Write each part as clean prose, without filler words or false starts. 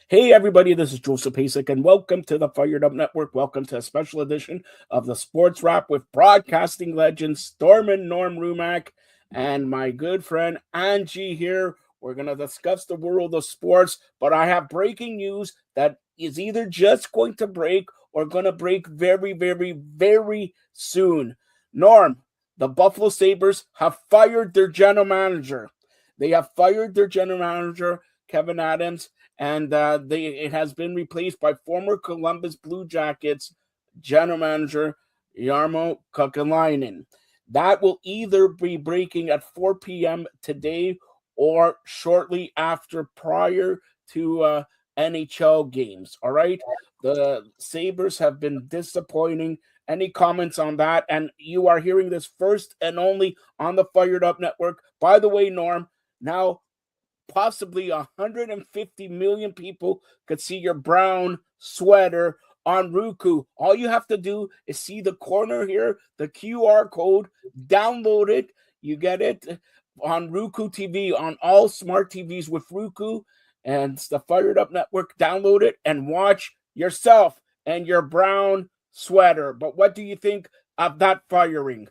Hey, everybody, this is Joseph Pasek, and welcome to the Fired Up Network. Welcome to a special edition of the Sports Wrap with broadcasting legends Storm and Norm Rumack and my good friend Angie here. We're going to discuss the world of sports, but I have breaking news that is either just going to break or going to break very, very, very soon. Norm, the Buffalo Sabres have fired their general manager. They have fired their general manager, Kevin Adams, and it has been replaced by former Columbus Blue Jackets general manager Jarmo Kekalainen. That will either be breaking at 4 p.m. today or shortly after, prior to NHL games. All right, the Sabres have been disappointing. Any comments on that? And you are hearing this first and only on the Fired Up Network. By the way, Norm, now possibly 150 million people could see your brown sweater on Roku. All you have to do is see the corner here, the QR code, download it. You get it on Roku TV, on all smart TVs with Roku, and it's the Fired Up Network. Download it and watch yourself and your brown sweater. But what do you think of that firing?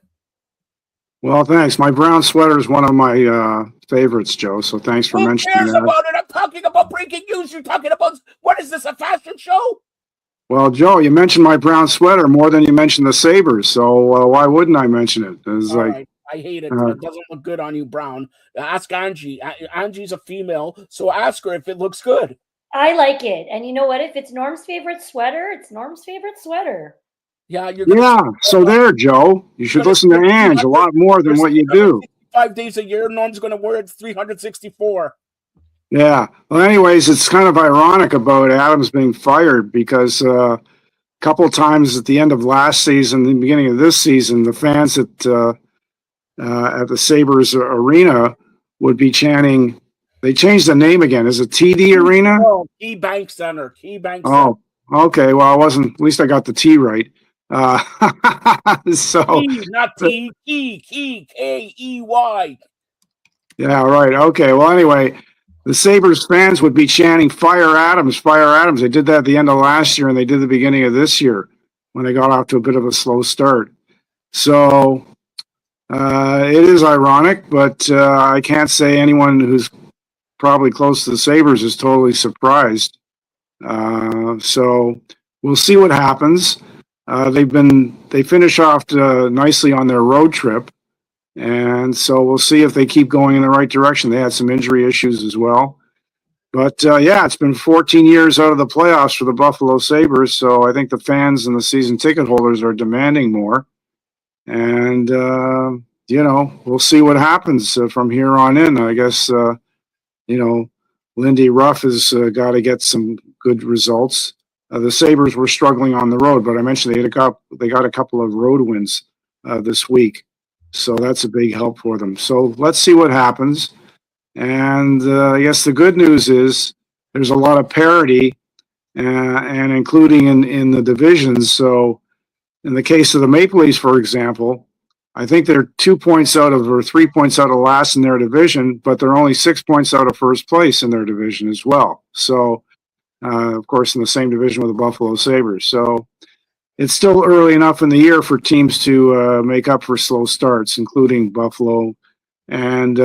Well, thanks. My brown sweater is one of my favorites, Joe. So thanks for mentioning Who cares that. about it? I'm talking about breaking news. You're talking about, what is this, a fashion show? Well, Joe, you mentioned my brown sweater more than you mentioned the Sabres. So why wouldn't I mention it? It's All like, right. I hate it. It doesn't look good on you, Brown. Ask Angie. Angie's a female, so ask her if it looks good. I like it. And you know what? If it's Norm's favorite sweater, it's Norm's favorite sweater. Yeah, so there, Joe. You should listen to Ange a lot more than what you do. 5 days a year, Norm's going to wear it 364. Yeah. Well, anyways, it's kind of ironic about Adams being fired because a couple of times at the end of last season, the beginning of this season, the fans at the Sabres arena would be chanting. They changed the name again. Is it TD Arena? Oh, Key Bank Center. Key Bank Center. Oh, okay. Well, I wasn't. At least I got the T right. So Key, not T. Key, Key, Yeah, right. Okay. Well, anyway, the Sabres fans would be chanting "Fire Adams, Fire Adams." They did that at the end of last year, and they did the beginning of this year when they got off to a bit of a slow start. So it is ironic, but I can't say anyone who's probably close to the Sabres is totally surprised. So we'll see what happens. They finish off nicely on their road trip, and so we'll see if they keep going in the right direction. They had some injury issues as well, but it's been 14 years out of the playoffs for the Buffalo Sabres. So I think the fans and the season ticket holders are demanding more, and we'll see what happens from here on in. I guess Lindy Ruff has got to get some good results. The Sabres were struggling on the road, but I mentioned they got a couple of road wins this week, so that's a big help for them. So let's see what happens. And I guess the good news is there's a lot of parity, and including in the divisions. So in the case of the Maple Leafs, for example, I think they're 2 points out of or 3 points out of last in their division, but they're only 6 points out of first place in their division as well. So, of course, in the same division with the Buffalo Sabres. So it's still early enough in the year for teams to make up for slow starts, including Buffalo. And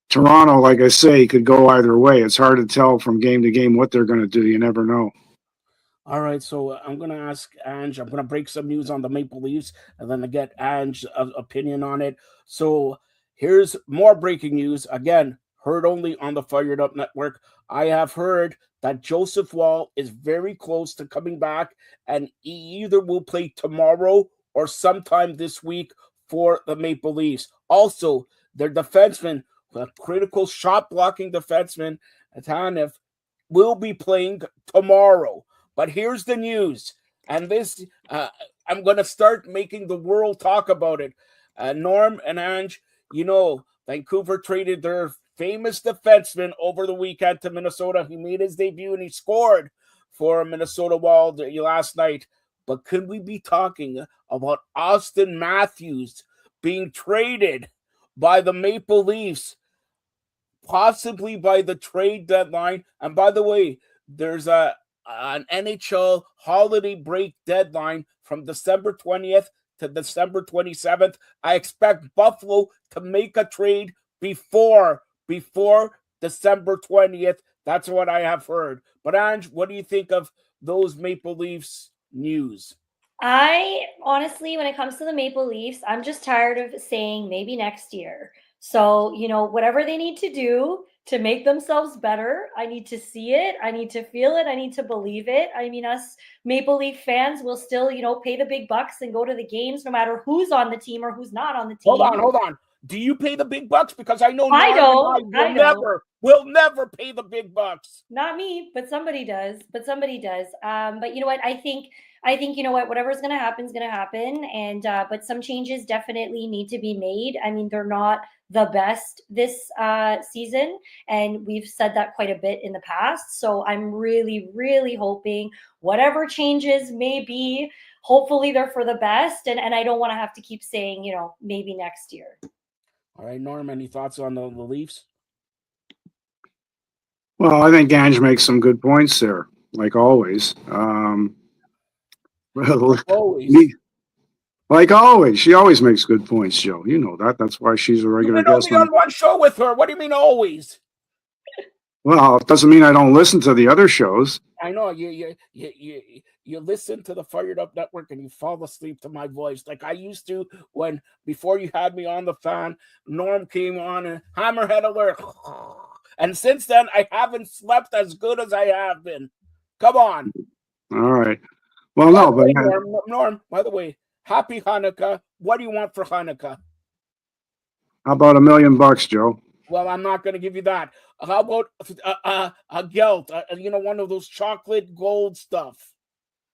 Toronto, like I say, could go either way. It's hard to tell from game to game what they're going to do. You never know. All right, so I'm going to ask Ange. I'm going to break some news on the Maple Leafs and then get Ange's opinion on it. So here's more breaking news. Again, heard only on the Fired Up Network. I have heard that Joseph Woll is very close to coming back, and he either will play tomorrow or sometime this week for the Maple Leafs. Also, their defenseman, the critical shot-blocking defenseman, Tanev, will be playing tomorrow. But here's the news, and this, I'm going to start making the world talk about it. Norm and Ange, Vancouver traded their famous defenseman over the weekend to Minnesota. He made his debut and he scored for Minnesota Wild last night. But could we be talking about Austin Matthews being traded by the Maple Leafs, possibly by the trade deadline? And by the way, there's an NHL holiday break deadline from December 20th to December 27th. I expect Buffalo to make a trade before December 20th. That's what I have heard. But Ange, what do you think of those Maple Leafs news? I honestly, when it comes to the Maple Leafs, I'm just tired of saying maybe next year. So, whatever they need to do to make themselves better, I need to see it. I need to feel it. I need to believe it. I mean, us Maple Leaf fans will still, pay the big bucks and go to the games no matter who's on the team or who's not on the team. Hold on. Do you pay the big bucks? Because I know I Norm don't. and I will never pay the big bucks. Not me, but somebody does. But you know what? I think whatever's going to happen is going to happen. And but some changes definitely need to be made. I mean, they're not the best this season, and we've said that quite a bit in the past. So I'm really, really hoping whatever changes may be, hopefully they're for the best. And I don't want to have to keep saying, maybe next year. All right, Norm, any thoughts on the Leafs? Well, I think Ange makes some good points there, like always. Like always, she always makes good points, Joe. You know that. That's why she's a regular guest. You've been only on one show with her. What do you mean always? Well, it doesn't mean I don't listen to the other shows. I know you listen to the Fired Up Network and you fall asleep to my voice like I used to before you had me on the fan. Norm came on and Hammerhead alert, and since then I haven't slept as good as I have been. Come on. All right. Well, no, but Norm. By the way, happy Hanukkah. What do you want for Hanukkah? How about $1 million, Joe? Well, I'm not going to give you that. How about a gelt? One of those chocolate gold stuff.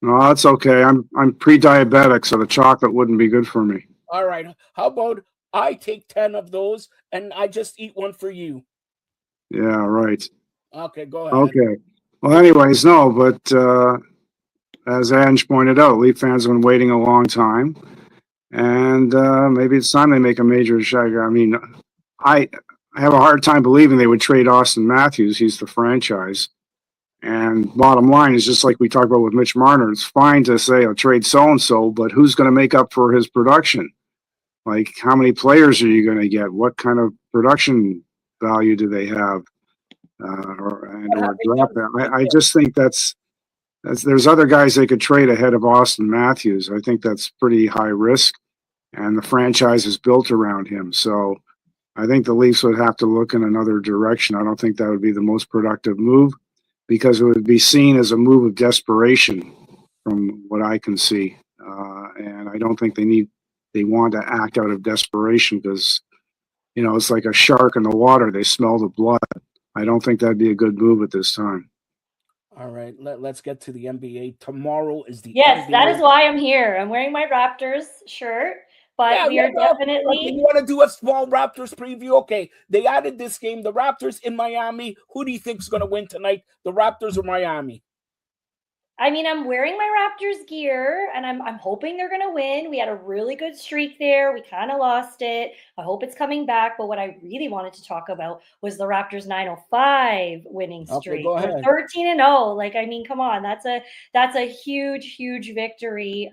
No, that's okay. I'm pre-diabetic, so the chocolate wouldn't be good for me. All right. How about I take 10 of those and I just eat one for you? Yeah, right. Okay, go ahead. Okay. Well, anyways, no, but as Ange pointed out, Leaf fans have been waiting a long time, and maybe it's time they make a major check. I mean, I have a hard time believing they would trade Austin Matthews. He's the franchise. And bottom line is just like we talked about with Mitch Marner, it's fine to say, I'll trade so-and-so, but who's going to make up for his production? Like, how many players are you going to get? What kind of production value do they have? I just think there's other guys they could trade ahead of Austin Matthews. I think that's pretty high risk, and the franchise is built around him. So I think the Leafs would have to look in another direction. I don't think that would be the most productive move because it would be seen as a move of desperation from what I can see. And I don't think they want to act out of desperation because, it's like a shark in the water. They smell the blood. I don't think that'd be a good move at this time. All right, let's get to the NBA. Tomorrow is the Yes, NBA. that is why I'm here. I'm wearing my Raptors shirt. But we are definitely. You want to do a small Raptors preview? Okay, they added this game. The Raptors in Miami. Who do you think is going to win tonight? The Raptors or Miami? I mean, I'm wearing my Raptors gear, and I'm hoping they're going to win. We had a really good streak there. We kind of lost it. I hope it's coming back. But what I really wanted to talk about was the Raptors 905 winning streak. Okay, go ahead. 13-0. Like, I mean, come on, that's a huge, huge victory.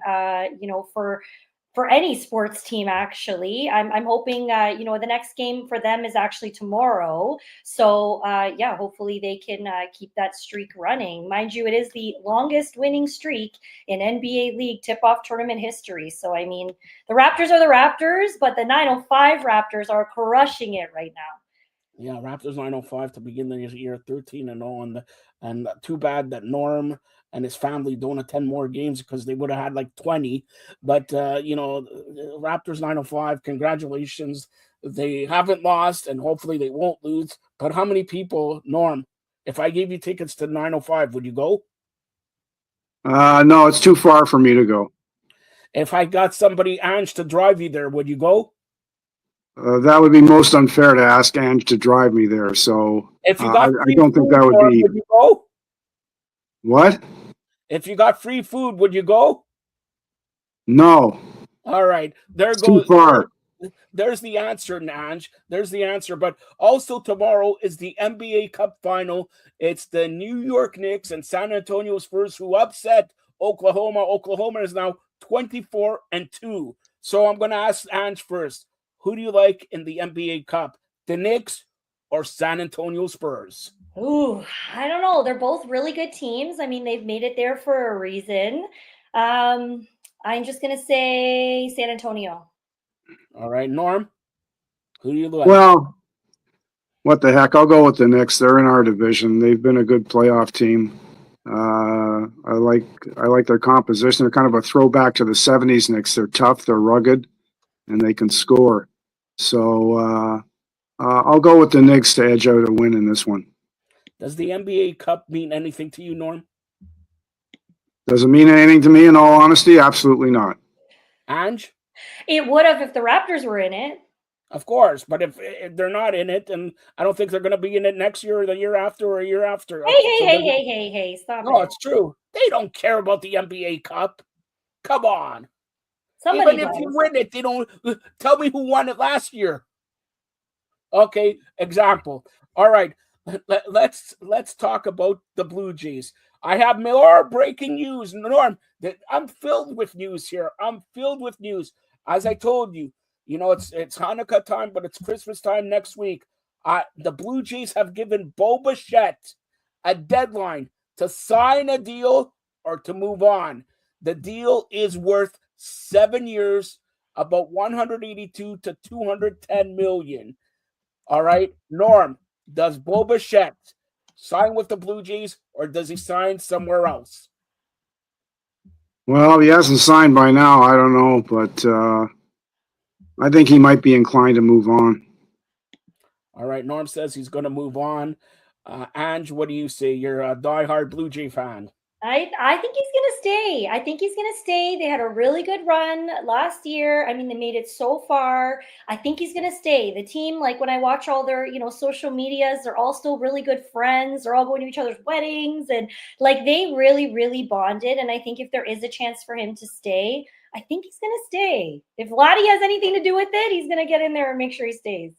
For any sports team, actually. I'm hoping, the next game for them is actually tomorrow. So, hopefully they can keep that streak running. Mind you, it is the longest winning streak in NBA League tip-off tournament history. So, I mean, the Raptors are the Raptors, but the 905 Raptors are crushing it right now. Yeah, Raptors 905 to begin the year 13-0. And too bad that Norm and his family don't attend more games because they would have had like 20. But, Raptors 905, congratulations. They haven't lost, and hopefully they won't lose. But how many people, Norm, if I gave you tickets to 905, would you go? No, it's too far for me to go. If I got somebody, Ange, to drive you there, would you go? That would be most unfair to ask Ange to drive me there. So if you got I don't think that would be. Would you go? What? If you got free food, would you go? No. All right. It's too far. there's the answer, Nanj. There's the answer. But also tomorrow is the NBA Cup final. It's the New York Knicks and San Antonio Spurs who upset Oklahoma. Oklahoma is now 24-2. So I'm going to ask Ange first. Who do you like in the NBA Cup? The Knicks or San Antonio Spurs? Ooh, I don't know. They're both really good teams. I mean, they've made it there for a reason. I'm just going to say San Antonio. All right, Norm, who do you like? Well, what the heck? I'll go with the Knicks. They're in our division. They've been a good playoff team. I like their composition. They're kind of a throwback to the '70s Knicks. They're tough, they're rugged, and they can score. So I'll go with the Knicks to edge out a win in this one. Does the NBA Cup mean anything to you, Norm? Does it mean anything to me? In all honesty, absolutely not. Ange? It would have if the Raptors were in it. Of course, but if they're not in it, and I don't think they're going to be in it next year or the year after or a year after. Hey, stop No, it. it's true. They don't care about the NBA Cup. Come on. Somebody Even if does. you win it, they don't tell me who won it last year. Okay, example. All right, let's talk about the Blue Jays. I have more breaking news, Norm. That I'm filled with news here. I'm filled with news. As I told you, it's Hanukkah time, but it's Christmas time next week. The Blue Jays have given Bo Bichette a deadline to sign a deal or to move on. The deal is worth 7 years, about 182 to 210 million. All right, Norm, does Bo Bichette sign with the Blue Jays or does he sign somewhere else? Well, he hasn't signed by now. I don't know, but I think he might be inclined to move on. All right, Norm says he's going to move on. Ange, what do you say? You're a diehard Blue Jay fan. I think he's going to stay. I think he's going to stay. They had a really good run last year. I mean, they made it so far. I think he's going to stay. The team, like when I watch all their, social medias, they're all still really good friends. They're all going to each other's weddings and like they really, really bonded. And I think if there is a chance for him to stay, I think he's going to stay. If Vladdy has anything to do with it, he's going to get in there and make sure he stays.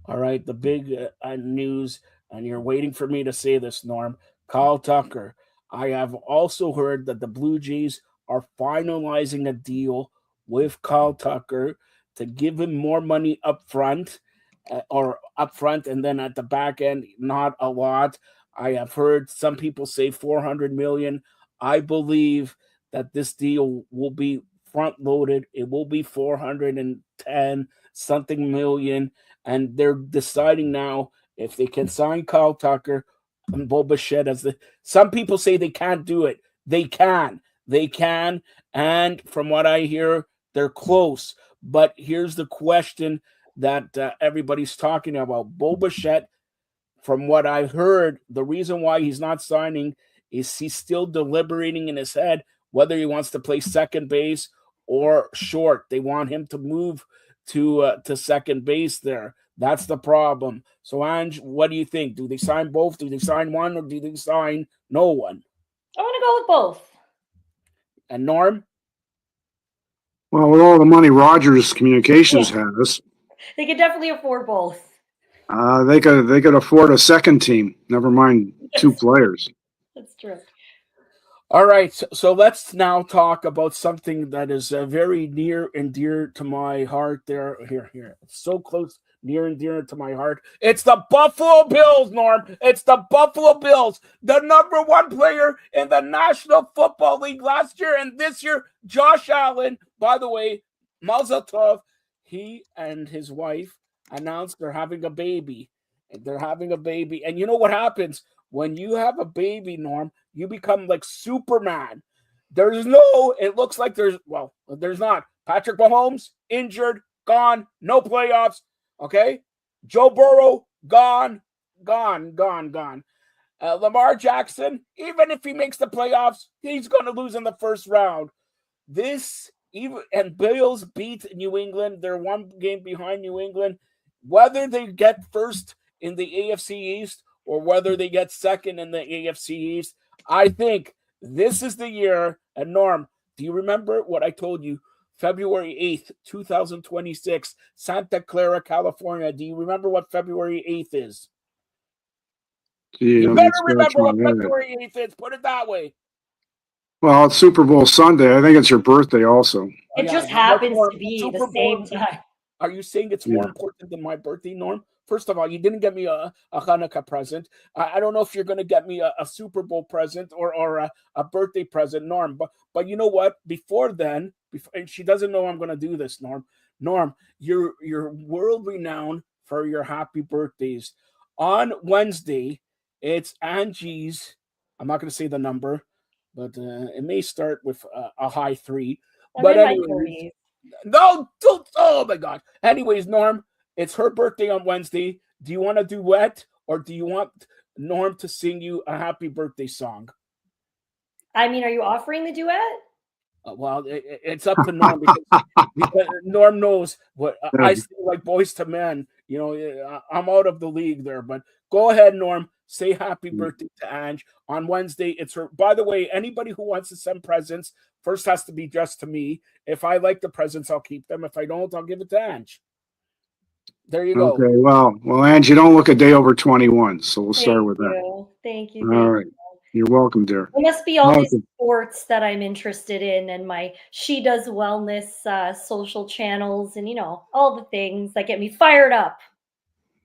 All right, the big news, and you're waiting for me to say this, Norm. Kyle Tucker. I have also heard that the Blue Jays are finalizing a deal with Kyle Tucker to give him more money up front, and then at the back end, not a lot. I have heard some people say $400 million. I believe that this deal will be front loaded. It will be 410 something million, and they're deciding now if they can sign Kyle Tucker and Bo Bichette as some people say they can't do it. They can. And from what I hear, they're close. But here's the question that everybody's talking about. Bo Bichette, from what I heard, the reason why he's not signing is he's still deliberating in his head whether he wants to play second base or short. They want him to move to second base there. That's the problem. So, Ange, what do you think? Do they sign both? Do they sign one, or do they sign no one? I want to go with both. And Norm? Well, with all the money Rogers Communications has, they could definitely afford both. They could afford a second team. Never mind two players. That's true. All right, so let's now talk about something that is very near and dear to my heart. Here, it's so close, near and dear to my heart. It's the Buffalo Bills, Norm. It's the Buffalo Bills, the number one player in the National Football League last year and this year. Josh Allen, by the way, Mazel Tov. He and his wife announced they're having a baby. And you know what happens when you have a baby, Norm? You become like Superman. It looks like there's not. Patrick Mahomes, injured, gone, no playoffs. Okay? Joe Burrow, gone. Lamar Jackson, even if he makes the playoffs, he's going to lose in the first round. And Bills beat New England. They're one game behind New England. Whether they get first in the AFC East or whether they get second in the AFC East, I think this is the year. And Norm, do you remember what I told you February 8th, 2026, Santa Clara, California. Do you remember what February 8th is? Gee, You let better me scratch remember my what head. February 8th is. Put it that way. Well, it's Super Bowl Sunday. I think it's your birthday also. It Yeah, just but what's happens more, to be Super the Bowl? same time. Are you saying it's more Yeah. important than my birthday, Norm? First of all, you didn't get me a Hanukkah present. I don't know if you're going to get me a Super Bowl present or a birthday present, Norm. But you know what? Before then, and she doesn't know I'm going to do this, Norm. Norm, you're world renowned for your happy birthdays. On Wednesday, it's Angie's. I'm not going to say the number, but it may start with a high 3. I'm But in my anyways, 30s. no, don't. Oh my God. Anyways, Norm, it's her birthday on Wednesday. Do you want a duet or do you want Norm to sing you a happy birthday song? I mean, are you offering the duet? Well, it's up to Norm because Norm knows what I sing like Boys to Men. You know, I'm out of the league there. But go ahead, Norm. Say happy birthday to Ange on Wednesday. It's her. By the way, anybody who wants to send presents first has to be just to me. If I like the presents, I'll keep them. If I don't, I'll give it to Ange. There you go. Okay. Well, Angie, you don't look a day over 21, so we'll start with that. Thank you. All Thank right. You're welcome, dear. It must be all these Okay. sports that I'm interested in and my She Does Wellness social channels and, all the things that get me fired up.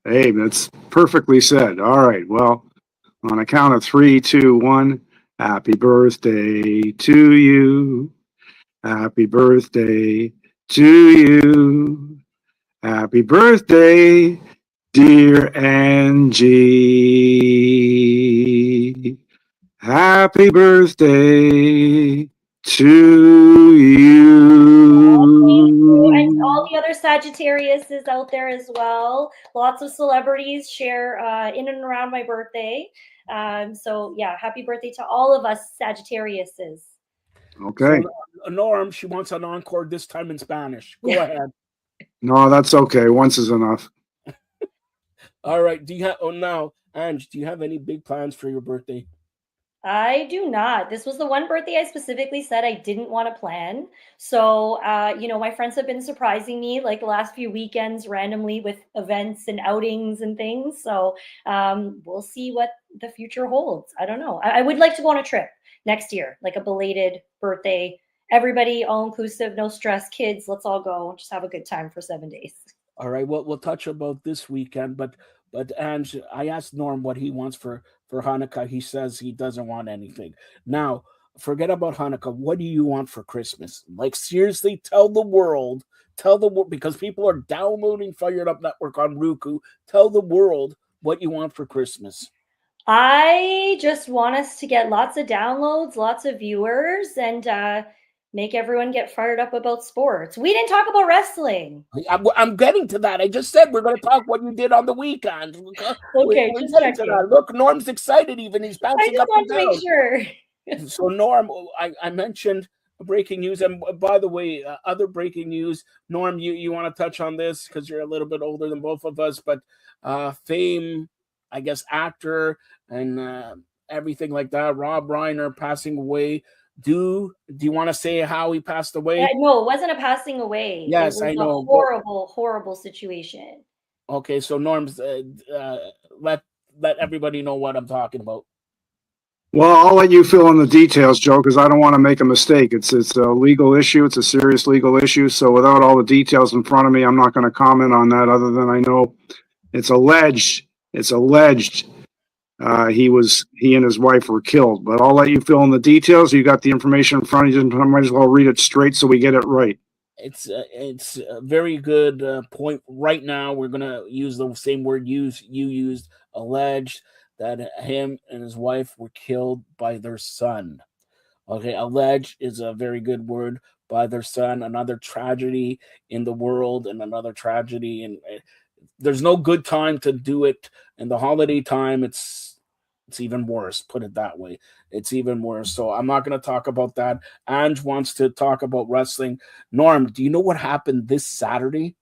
Hey, that's perfectly said. All right. Well, on a count of 3, 2, 1. Happy birthday to you. Happy birthday to you. Happy birthday, dear Angie. Happy birthday to And all you. the other Sagittarius is out there as well. Lots of celebrities share in and around my birthday. So yeah, happy birthday to all of us Sagittariuses. Okay. So, Norm, she wants an encore this time in Spanish. Go ahead. No, that's okay. Once is enough. All right. Do you have? Oh, now, Ange, do you have any big plans for your birthday? I do not. This was the one birthday I specifically said I didn't want to plan. So, my friends have been surprising me like the last few weekends randomly with events and outings and things. So, we'll see what the future holds. I don't know. I would like to go on a trip next year, like a belated birthday. Everybody, all inclusive, no stress, kids, let's all go. Just have a good time for 7 days. All right. Well, we'll touch about this weekend, but Ange, I asked Norm what he wants for Hanukkah. He says he doesn't want anything. Now, forget about Hanukkah. What do you want for Christmas? Like seriously, tell the world because people are downloading Fired Up Network on Roku. Tell the world what you want for Christmas. I just want us to get lots of downloads, lots of viewers, and make everyone get fired up about sports. We didn't talk about wrestling. I'm getting to that. I just said we're going to talk what you did on the weekend. Okay, We're just getting to checking. that. Look, Norm's excited even. He's I bouncing just up and want to down. make sure. So, Norm, I mentioned breaking news. And by the way, other breaking news. Norm, you want to touch on this because you're a little bit older than both of us, but fame, I guess, actor and everything like that. Rob Reiner passing away. Do you want to say how he passed away? No, it wasn't a passing away. It Yes, was I a know. horrible, horrible situation. Okay, so Norm's let everybody know what I'm talking about. Well, I'll let you fill in the details, Joe, because I don't want to make a mistake. It's a legal issue. It's a serious legal issue. So without all the details in front of me, I'm not going to comment on that other than I know it's alleged. It's alleged he and his wife were killed. But I'll let you fill in the details. You got the information in front of you. I might as well read it straight so we get it right. It's a very good point. Right now, we're gonna use the same word you used. Alleged that him and his wife were killed by their son. Okay, alleged is a very good word by their son. Another tragedy in the world, and another tragedy. And there's no good time to do it. In the holiday time, it's even worse. Put it that way. It's even worse. So I'm not going to talk about that. Ange wants to talk about wrestling. Norm, do you know what happened this Saturday?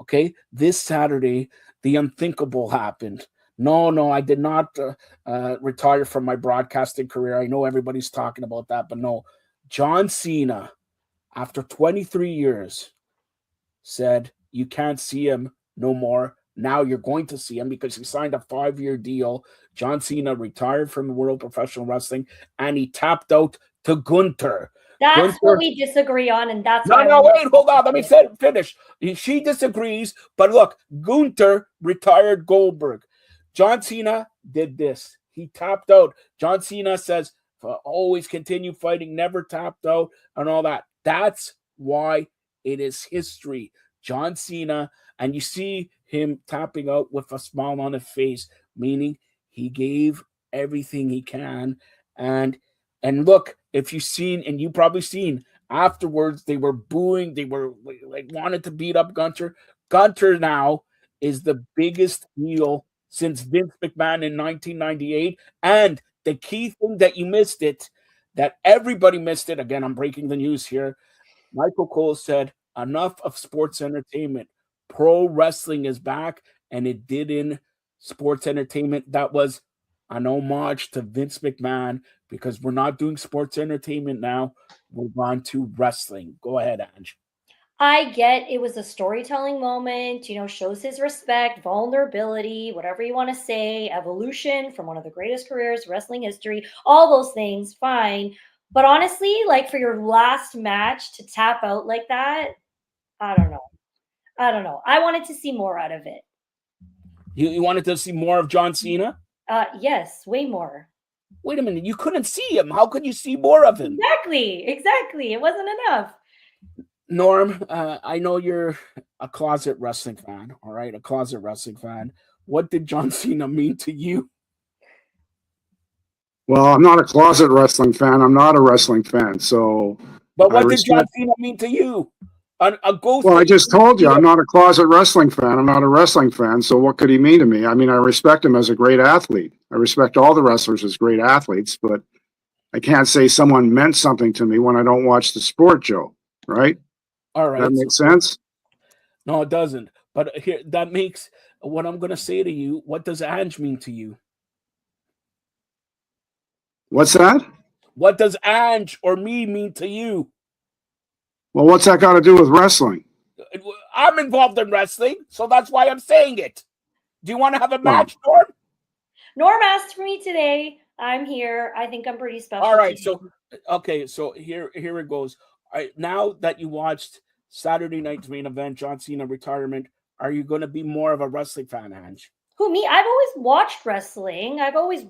Okay, this Saturday, the unthinkable happened. No, I did not retire from my broadcasting career. I know everybody's talking about that, but no. John Cena after 23 years, said you can't see him no more. Now you're going to see him because he signed a 5-year deal. John Cena retired from the World Professional Wrestling, and he tapped out to Gunther. That's what Gunther, we disagree on, and that's no, why no, wait, hold on. Let me finish. She disagrees, but look, Gunther retired Goldberg. John Cena did this. He tapped out. John Cena says, always continue fighting, never tapped out, and all that. That's why it is history. John Cena, and you see him tapping out with a smile on his face, meaning he gave everything he can. And look, if you've seen, and you probably seen afterwards, they were booing, they were like wanted to beat up Gunter. Gunter now is the biggest heel since Vince McMahon in 1998. And the key thing that you missed it, that everybody missed it. Again, I'm breaking the news here. Michael Cole said, enough of sports entertainment. Pro wrestling is back, and it did in sports entertainment. That was an homage to Vince McMahon because we're not doing sports entertainment now. We're on to wrestling. Go ahead, Ange. I get it was a storytelling moment, shows his respect, vulnerability, whatever you want to say, evolution from one of the greatest careers, wrestling history, all those things, fine. But honestly, like for your last match to tap out like that, I don't know. I wanted to see more out of it. You wanted to see more of John Cena? Yes, way more. Wait a minute. You couldn't see him. How could you see more of him? Exactly. It wasn't enough. Norm, I know you're a closet wrestling fan, all right? A closet wrestling fan. What did John Cena mean to you? Well, I'm not a closet wrestling fan. I'm not a wrestling fan. So, but what did John Cena mean to you? A ghost. Well, I just told you I'm not a closet wrestling fan. I'm not a wrestling fan. So what could he mean to me? I mean, I respect him as a great athlete. I respect all the wrestlers as great athletes, but I can't say someone meant something to me when I don't watch the sport, Joe. Right? All right. That makes sense? No, it doesn't. But here, that makes what I'm going to say to you. What does Ange mean to you? What's that? What does Ange or me mean to you? Well, what's that got to do with wrestling? I'm involved in wrestling, so that's why I'm saying it. Do you want to have a match, Norm? Norm asked for me today. I'm here. I think I'm pretty special. All right. So, okay. So here it goes. All right, now that you watched Saturday night's main event, John Cena retirement, are you going to be more of a wrestling fan, Ange? Who, me? I've always watched wrestling. I've always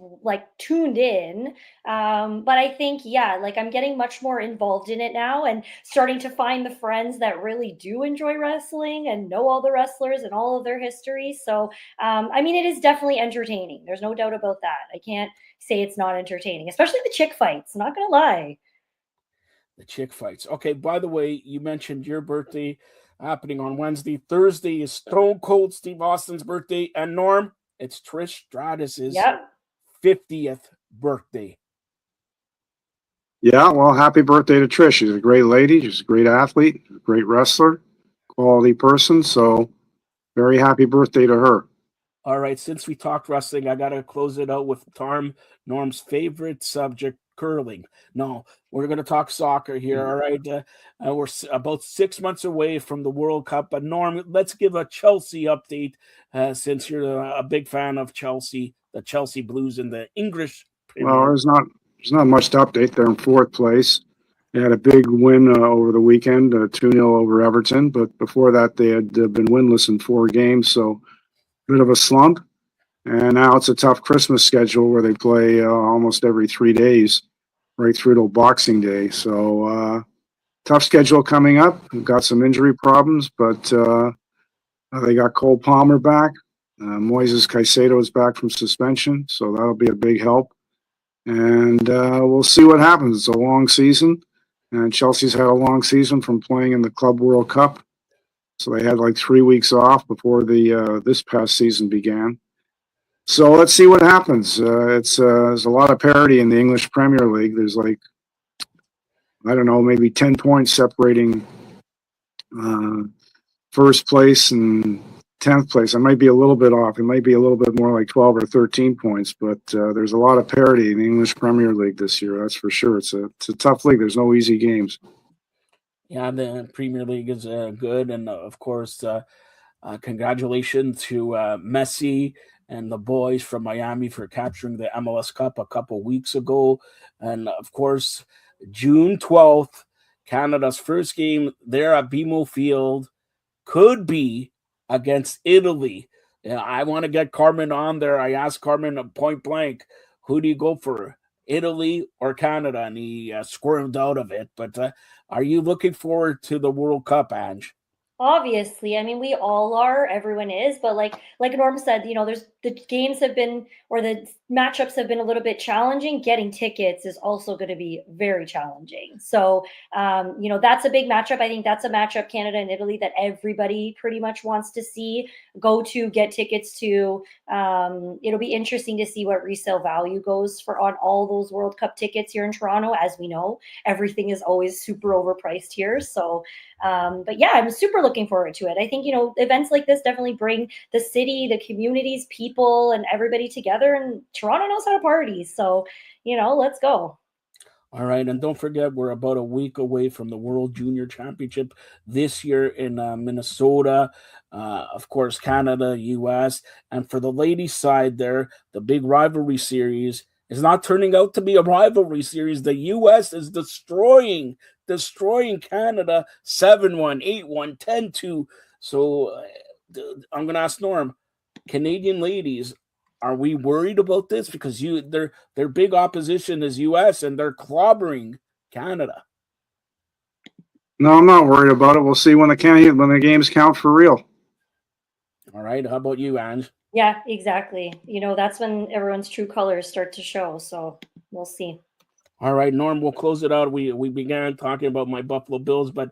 tuned in. But I think, like I'm getting much more involved in it now and starting to find the friends that really do enjoy wrestling and know all the wrestlers and all of their history. So, I mean, it is definitely entertaining. There's no doubt about that. I can't say it's not entertaining, especially the chick fights. I'm not going to lie. The chick fights. Okay, by the way, you mentioned your birthday happening on Wednesday. Thursday is Stone Cold Steve Austin's birthday. And Norm, it's Trish Stratus's 50th birthday. Yeah, well, happy birthday to Trish. She's a great lady. She's a great athlete, a great wrestler, quality person. So very happy birthday to her. All right, since we talked wrestling, I got to close it out with Norm's favorite subject, curling. No, we're going to talk soccer here. All right. We're about 6 months away from the World Cup. But Norm, let's give a Chelsea update since you're a big fan of Chelsea, the Chelsea Blues in the English Premier. Well, there's not much to update. They're in fourth place. They had a big win over the weekend, 2-0 over Everton. But before that, they had been winless in 4 games. So a bit of a slump. And now it's a tough Christmas schedule where they play almost every 3 days, right through to Boxing Day. So tough schedule coming up. We've got some injury problems, but they got Cole Palmer back. Moises Caicedo is back from suspension, so that'll be a big help. And we'll see what happens. It's a long season, and Chelsea's had a long season from playing in the Club World Cup. So they had like 3 weeks off before the this past season began. So let's see what happens. There's a lot of parity in the English Premier League. There's like, I don't know, maybe 10 points separating first place and 10th place. I might be a little bit off. It might be a little bit more like 12 or 13 points, but there's a lot of parity in the English Premier League this year. That's for sure. It's a tough league. There's no easy games. Yeah, the Premier League is good, and of course, congratulations to Messi and the boys from Miami for capturing the MLS Cup a couple weeks ago, and of course, June 12th, Canada's first game there at BMO Field could be against Italy. Yeah, I want to get Carmen on there. I asked Carmen point blank, who do you go for, Italy or Canada? And he squirmed out of it. But are you looking forward to the World Cup, Ange? Obviously, I mean, we all are, everyone is, but like Norm said, there's the games have been or the matchups have been a little bit challenging. Getting tickets is also going to be very challenging. So, that's a big matchup. I think that's a matchup, Canada and Italy, that everybody pretty much wants to see, go to, get tickets to. It'll be interesting to see what resale value goes for on all those World Cup tickets here in Toronto. As we know, everything is always super overpriced here. So, but yeah, I'm super looking forward to it. I think, events like this definitely bring the city, the communities, people, and everybody together. And Toronto knows how to party. So, let's go. All right, and don't forget, we're about a week away from the World Junior Championship this year in Minnesota. Of course, Canada, U.S., and for the ladies' side, there, the big rivalry series is not turning out to be a rivalry series. The U.S. is destroying Canada 7-1, 8-1, 10-2. So I'm going to ask Norm, Canadian ladies, are we worried about this? Because their big opposition is US and they're clobbering Canada. No, I'm not worried about it. We'll see when the games count for real. All right. How about you, Ange? Yeah, exactly. That's when everyone's true colors start to show. So we'll see. All right, Norm, we'll close it out. We began talking about my Buffalo Bills, but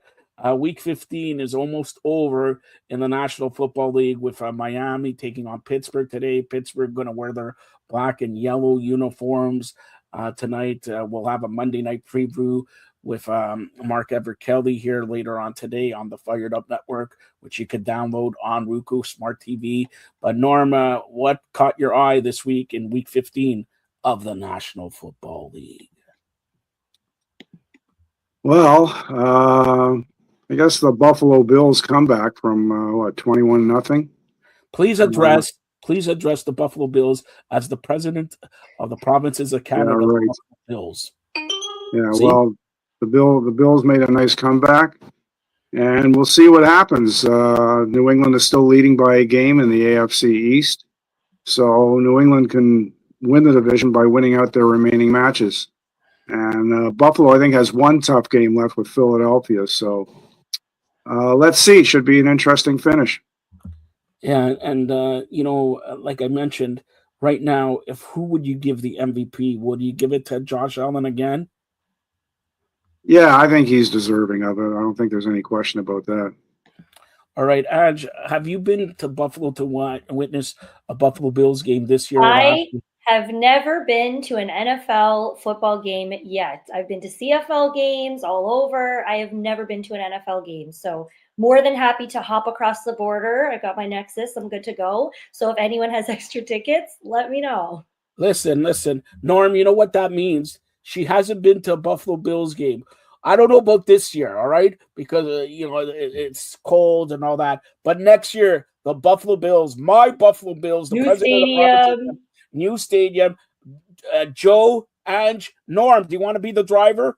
week 15 is almost over in the National Football League with Miami taking on Pittsburgh today. Pittsburgh going to wear their black and yellow uniforms tonight. We'll have a Monday night preview with Mark Everett Kelly here later on today on the Fired Up Network, which you could download on Roku Smart TV. But Norm, what caught your eye this week in week 15 of the National Football League? Well, I guess the Buffalo Bills comeback from 21-0. Please address the Buffalo Bills as the president of the provinces of Canada. Yeah, right. Buffalo Bills. Yeah, see? Well, the Bills made a nice comeback, and we'll see what happens. New England is still leading by a game in the AFC East, so New England can win the division by winning out their remaining matches. And Buffalo, I think, has one tough game left with Philadelphia. So let's see. Should be an interesting finish. Yeah, and like I mentioned, right now, who would you give the MVP? Would you give it to Josh Allen again? Yeah, I think he's deserving of it. I don't think there's any question about that. All right, Aj, have you been to Buffalo to witness a Buffalo Bills game this year? I have never been to an NFL football game yet. I've been to CFL games all over. I have never been to an NFL game. So more than happy to hop across the border. I've got my Nexus. I'm good to go. So if anyone has extra tickets, let me know. Listen. Norm, you know what that means? She hasn't been to a Buffalo Bills game. I don't know about this year, all right? Because, it's cold and all that. But next year, the Buffalo Bills, my Buffalo Bills, the new president stadium. of the province, new stadium. Joe, Ange, Norm, do you want to be the driver?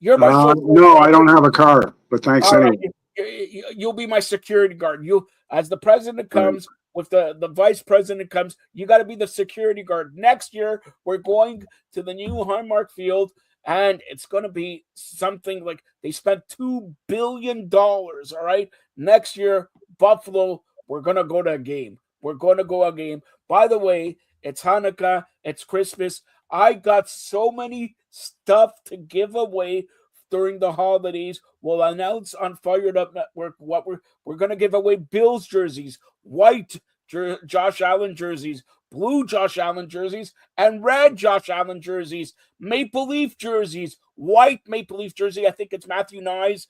You're my no, I don't have a car, but thanks anyway. Right. You'll be my security guard. You, as the president comes, with the vice president comes, you got to be the security guard. Next year, we're going to the new Highmark Field, and it's going to be something like they spent $2 billion, all right? Next year, Buffalo, we're going to go to a game. By the way, it's Hanukkah, it's Christmas. I got so many stuff to give away during the holidays. We'll announce on Fired Up Network what we're going to give away: Bills jerseys, white Josh Allen jerseys, blue Josh Allen jerseys, and red Josh Allen jerseys, Maple Leaf jerseys, white Maple Leaf jersey, I think it's Matthew Nyes,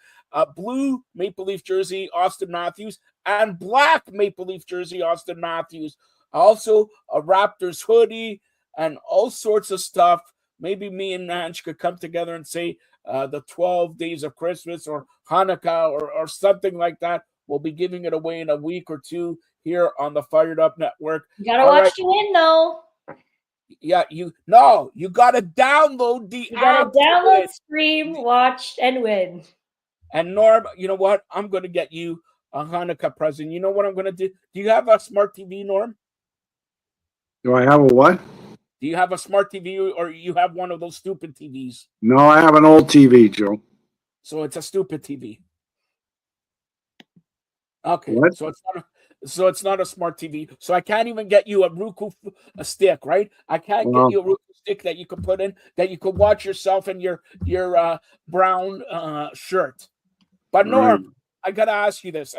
blue Maple Leaf jersey, Austin Matthews, and black Maple Leaf jersey, Austin Matthews. Also, a Raptors hoodie and all sorts of stuff maybe me and Ange could come together and say the 12 days of Christmas or Hanukkah or something like that. We'll be giving it away in a week or two here on the Fired Up Network. You gotta watch to win, though. Yeah, you gotta download the You gotta app. download, stream, watch, and win. And Norm, you know what? I'm gonna get you a Hanukkah present. You know what I'm gonna do? Do you have a smart TV, Norm? Do I have a what? Do you have a smart TV or you have one of those stupid TVs? No, I have an old TV, Joe. So it's a stupid TV. Okay, What? so it's not a smart TV. So I can't even get you a Roku a stick, right? I can't get you a Roku stick that you could put in that you could watch yourself in your brown shirt. But Norm, I gotta ask you this.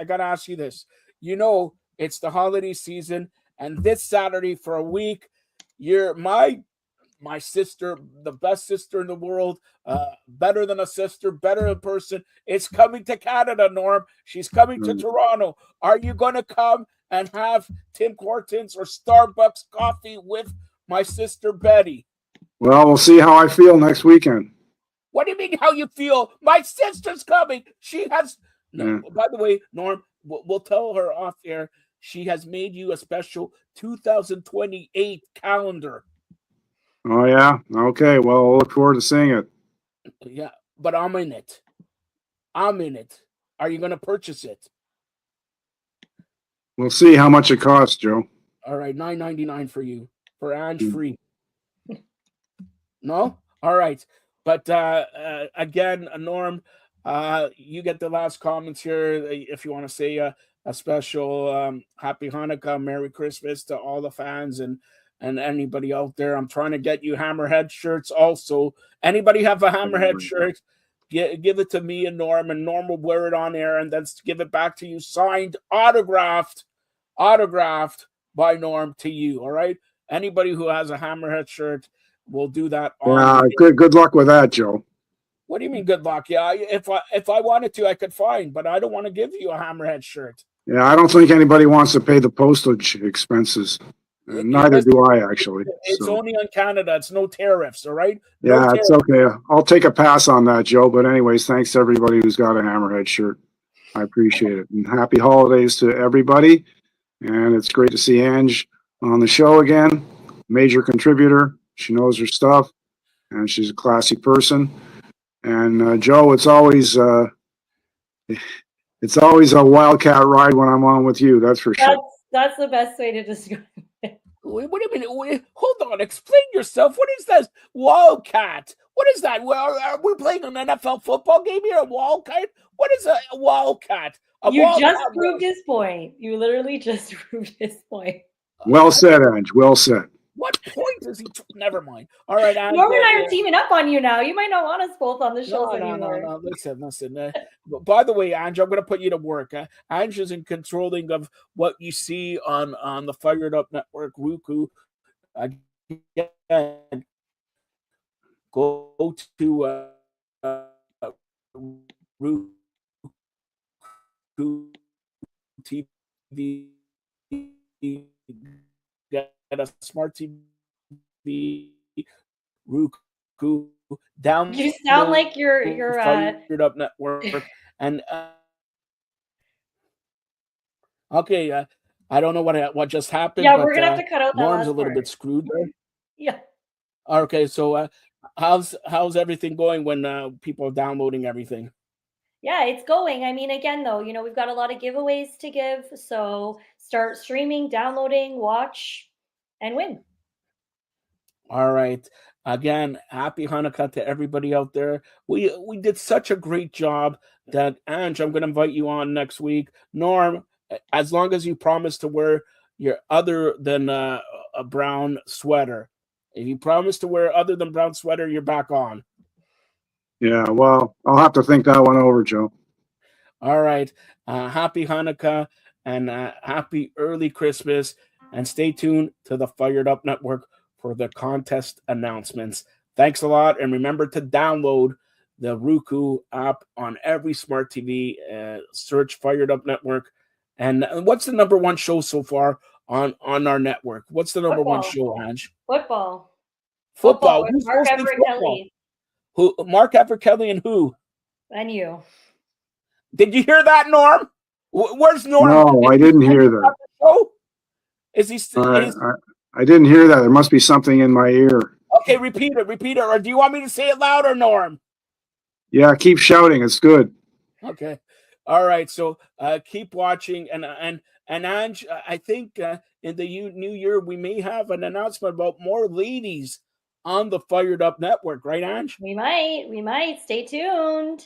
You know, it's the holiday season, and this Saturday for a week, you're my sister, the best sister in the world, better than a sister, better in person. It's coming to Canada, Norm. She's coming to Toronto. Are you going to come and have Tim Hortons or Starbucks coffee with my sister Betty? Well, we'll see how I feel next weekend. What do you mean how you feel? My sister's coming. She has... No, by the way, Norm, we'll tell her off air. She has made you a special 2028 calendar. Oh, yeah? Okay, well, I'll look forward to seeing it. Yeah, but I'm in it. Are you going to purchase it? We'll see how much it costs, Joe. All right, $9.99 for you. For Ange free. No? All right. But again, Norm, you get the last comments here. If you want to say a special Happy Hanukkah, Merry Christmas to all the fans and anybody out there. I'm trying to get you Hammerhead shirts also. Anybody have a Hammerhead shirt? Give it to me and Norm will wear it on air and then give it back to you, signed, autographed by Norm to you, all right? Anybody who has a Hammerhead shirt will do that. Good luck with that, Joe. What do you mean good luck? Yeah, if I wanted to, I could find, but I don't want to give you a Hammerhead shirt. Yeah, I don't think anybody wants to pay the postage expenses. Neither do I, actually. It's only on Canada. It's no tariffs, all right? It's okay. I'll take a pass on that, Joe. But anyways, thanks to everybody who's got a Hammerhead shirt. I appreciate it. And happy holidays to everybody. And it's great to see Ange on the show again. Major contributor. She knows her stuff. And she's a classy person. And Joe, it's always a wildcat ride when I'm on with you. That's for sure. That's the best way to describe it. What do you mean? Hold on. Explain yourself. What is this wildcat? What is that? Well, are we playing an NFL football game here? A wildcat? What is a wildcat? You just proved his point. You literally just proved his point. Well said, Ange. Well said. What point is he? Never mind. All right, Ange. Norm and I are teaming up on you now. You might not want us both on the show anymore. No. Listen. By the way, Ange, I'm going to put you to work. Ange is in controlling of what you see on the Fired Up Network, Roku. Again, go to Roku TV. Get a smart TV, Roku, down. You sound like you're Fired Up Network, and okay. I don't know what just happened. Yeah, but, we're gonna have to cut out that Norm's last a little part. bit screwed there. Yeah. Okay, so how's everything going when people are downloading everything? Yeah, it's going. I mean, again, though, we've got a lot of giveaways to give. So start streaming, downloading, watch, and win. All right. Again, happy Hanukkah to everybody out there. We did such a great job that, Ange, I'm going to invite you on next week. Norm, as long as you promise to wear your other than a brown sweater. If you promise to wear other than brown sweater, you're back on. Yeah, well, I'll have to think that one over, Joe. All right. Happy Hanukkah and happy early Christmas. And stay tuned to the Fired Up Network for the contest announcements. Thanks a lot. And remember to download the Roku app on every smart TV. Search Fired Up Network. And what's the number one show so far on our network? What's the number one show, Ange? Football. Football. with Who's Mark hosting Everett football? Kelly. Who? Mark Everett Kelly and who? And you. Did you hear that, Norm? Where's Norm? No, I didn't hear that. Oh, is he still? I didn't hear that. There must be something in my ear. Okay, repeat it. Or do you want me to say it louder, Norm? Yeah, keep shouting. It's good. Okay. All right. So keep watching. And Ange, I think in the new year, we may have an announcement about more ladies on the Fired Up Network. Right, Ange? We might. Stay tuned.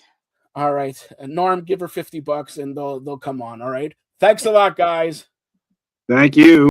All right. Norm, give her $50 and they'll come on. All right. Thanks a lot, guys. Thank you.